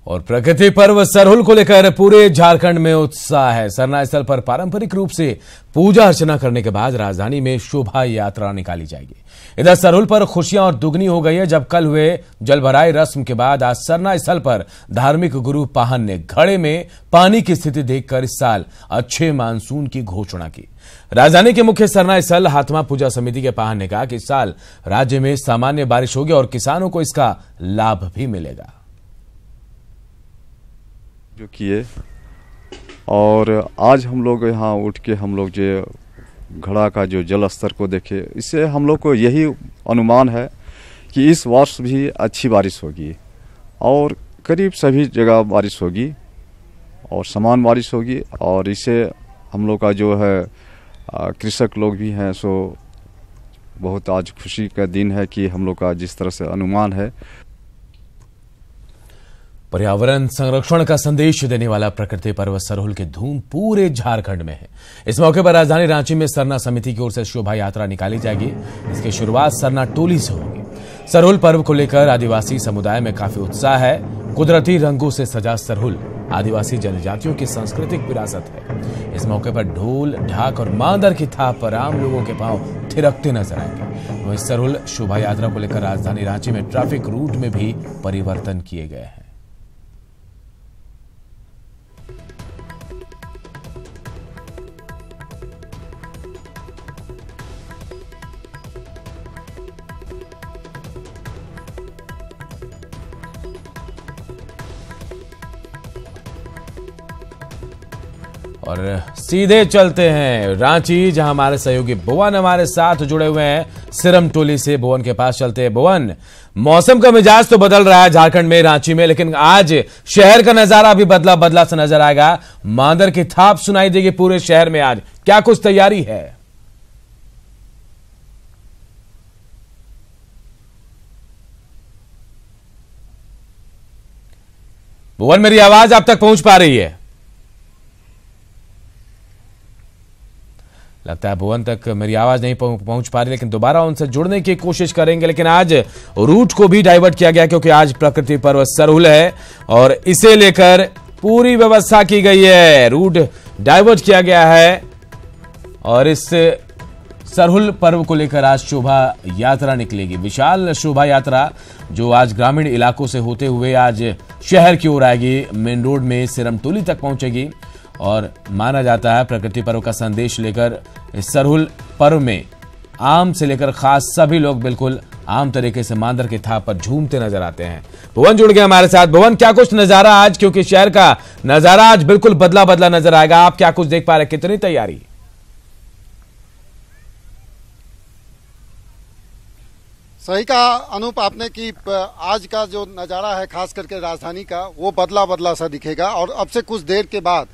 और प्रकृति पर्व सरहुल को लेकर पूरे झारखंड में उत्साह है। सरना स्थल पर पारंपरिक रूप से पूजा अर्चना करने के बाद राजधानी में शोभा यात्रा निकाली जाएगी। इधर सरहुल पर खुशियां और दुगनी हो गई है, जब कल हुए जलभराई रस्म के बाद आज सरना स्थल पर धार्मिक गुरु पाहन ने घड़े में पानी की स्थिति देखकर इस साल अच्छे मानसून की घोषणा की। राजधानी के मुख्य सरना स्थल हाथमा पूजा समिति के पाहन ने कहा कि इस साल राज्य में सामान्य बारिश होगी और किसानों को इसका लाभ भी मिलेगा। जो किए और आज हम लोग यहाँ उठ के हम लोग जो घड़ा का जो जल स्तर को देखे, इससे हम लोग को यही अनुमान है कि इस वर्ष भी अच्छी बारिश होगी और करीब सभी जगह बारिश होगी और समान बारिश होगी। और इससे हम लोग का जो है कृषक लोग भी हैं, सो बहुत आज खुशी का दिन है कि हम लोग का जिस तरह से अनुमान है। पर्यावरण संरक्षण का संदेश देने वाला प्रकृति पर्व सरहुल की धूम पूरे झारखंड में है। इस मौके पर राजधानी रांची में सरना समिति की ओर से शोभा यात्रा निकाली जाएगी। इसकी शुरुआत सरना टोली से होगी। सरहुल पर्व को लेकर आदिवासी समुदाय में काफी उत्साह है। कुदरती रंगों से सजा सरहुल आदिवासी जनजातियों की सांस्कृतिक विरासत है। इस मौके पर ढोल, ढाक और मांदर की थाप पर आम लोगों के पांव थिरकते नजर आएंगे। वहीं सरहुल शोभा यात्रा को लेकर राजधानी रांची में ट्रैफिक रूट में भी परिवर्तन किए गए हैं। और सीधे चलते हैं रांची, जहां हमारे सहयोगी भुवन हमारे साथ जुड़े हुए हैं सिरम टोली से। भुवन के पास चलते हैं। भुवन, मौसम का मिजाज तो बदल रहा है झारखंड में, रांची में, लेकिन आज शहर का नजारा भी बदला बदला सा नजर आएगा। मांदर की थाप सुनाई देगी पूरे शहर में। आज क्या कुछ तैयारी है? भुवन, मेरी आवाज आप तक पहुंच पा रही है? लगता है भुवन तक मेरी आवाज नहीं पहुंच पा रही, लेकिन दोबारा उनसे जुड़ने की कोशिश करेंगे। लेकिन आज रूट को भी डाइवर्ट किया गया क्योंकि आज प्रकृति पर्व सरहुल है और इसे लेकर पूरी व्यवस्था की गई है। रूट डाइवर्ट किया गया है और इस सरहुल पर्व को लेकर आज शोभा यात्रा निकलेगी। विशाल शोभा यात्रा जो आज ग्रामीण इलाकों से होते हुए आज शहर की ओर आएगी। मेन रोड में सिरम टोली तक पहुंचेगी और माना जाता है प्रकृति पर्व का संदेश लेकर इस सरहुल पर्व में आम से लेकर खास सभी लोग बिल्कुल आम तरीके से मांदर के थाप पर झूमते नजर आते हैं। भुवन जुड़ गए हमारे साथ। भुवन, क्या कुछ नजारा आज, क्योंकि शहर का नजारा आज बिल्कुल बदला बदला नजर आएगा, आप क्या कुछ देख पा रहे, कितनी तैयारी? सही कहा अनूप आपने कि आज का जो नजारा है खास करके राजधानी का, वो बदला बदला सा दिखेगा। और अब से कुछ देर के बाद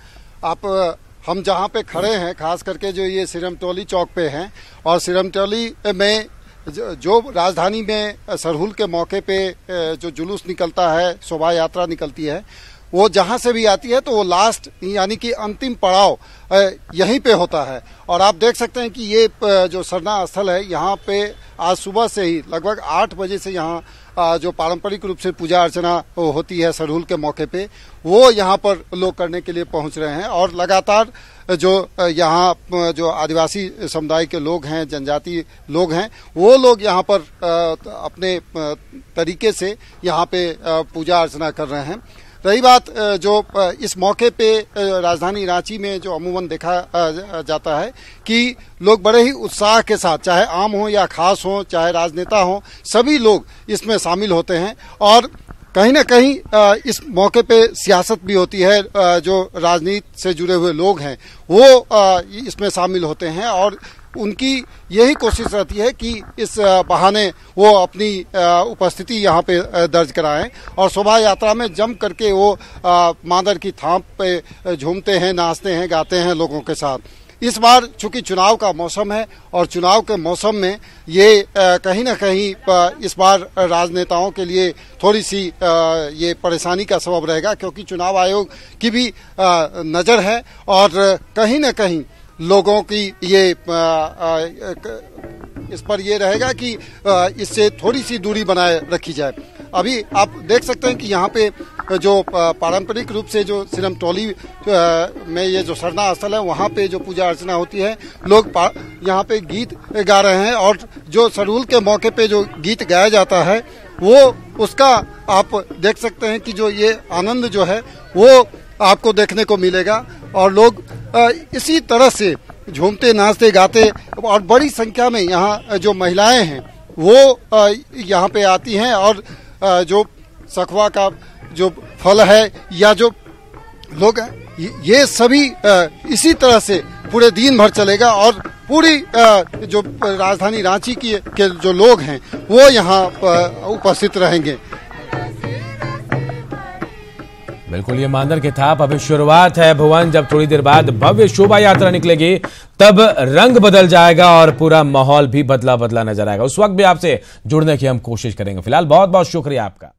हम जहां पे खड़े हैं, खास करके जो ये सिरमटोली चौक पे हैं, और सिरमटोली में जो राजधानी में सरहुल के मौके पे जो जुलूस निकलता है, शोभा यात्रा निकलती है, वो जहां से भी आती है तो वो लास्ट यानी कि अंतिम पड़ाव यहीं पे होता है। और आप देख सकते हैं कि ये जो सरना स्थल है, यहाँ पे आज सुबह से ही लगभग 8 बजे से यहाँ जो पारंपरिक रूप से पूजा अर्चना होती है सरहुल के मौके पे, वो यहाँ पर लोग करने के लिए पहुंच रहे हैं। और लगातार जो यहाँ जो आदिवासी समुदाय के लोग हैं, जनजाति लोग हैं, वो लोग यहाँ पर अपने तरीके से यहाँ पे पूजा अर्चना कर रहे हैं। रही बात जो इस मौके पे राजधानी रांची में जो अमूमन देखा जाता है कि लोग बड़े ही उत्साह के साथ, चाहे आम हो या खास हो, चाहे राजनेता हो, सभी लोग इसमें शामिल होते हैं। और कहीं ना कहीं इस मौके पे सियासत भी होती है। जो राजनीति से जुड़े हुए लोग हैं वो इसमें शामिल होते हैं और उनकी यही कोशिश रहती है कि इस बहाने वो अपनी उपस्थिति यहाँ पे दर्ज कराएं और शोभा यात्रा में जम करके वो मांदर की थाप पे झूमते हैं, नाचते हैं, गाते हैं लोगों के साथ। इस बार चूंकि चुनाव का मौसम है और चुनाव के मौसम में ये कहीं ना कहीं इस बार राजनेताओं के लिए थोड़ी सी ये परेशानी का सबब रहेगा, क्योंकि चुनाव आयोग की भी नज़र है और कहीं ना कहीं लोगों की ये इस पर ये रहेगा कि इससे थोड़ी सी दूरी बनाए रखी जाए। अभी आप देख सकते हैं कि यहाँ पे जो पारंपरिक रूप से जो सिरमटोली में ये जो सरना स्थल है वहाँ पे जो पूजा अर्चना होती है, लोग यहाँ पे गीत गा रहे हैं और जो सरहुल के मौके पे जो गीत गाया जाता है वो उसका आप देख सकते हैं कि जो ये आनंद जो है वो आपको देखने को मिलेगा और लोग इसी तरह से झूमते नाचते गाते और बड़ी संख्या में यहाँ जो महिलाएं हैं वो यहाँ पे आती हैं और जो सखुआ का जो फल है या जो लोग ये सभी इसी तरह से पूरे दिन भर चलेगा और पूरी जो राजधानी रांची के जो लोग हैं वो यहाँ उपस्थित रहेंगे। बिल्कुल, ये मांदर की थाप अभी शुरुआत है भुवन। जब थोड़ी देर बाद भव्य शोभा यात्रा निकलेगी तब रंग बदल जाएगा और पूरा माहौल भी बदला बदला नजर आएगा। उस वक्त भी आपसे जुड़ने की हम कोशिश करेंगे। फिलहाल बहुत बहुत शुक्रिया आपका।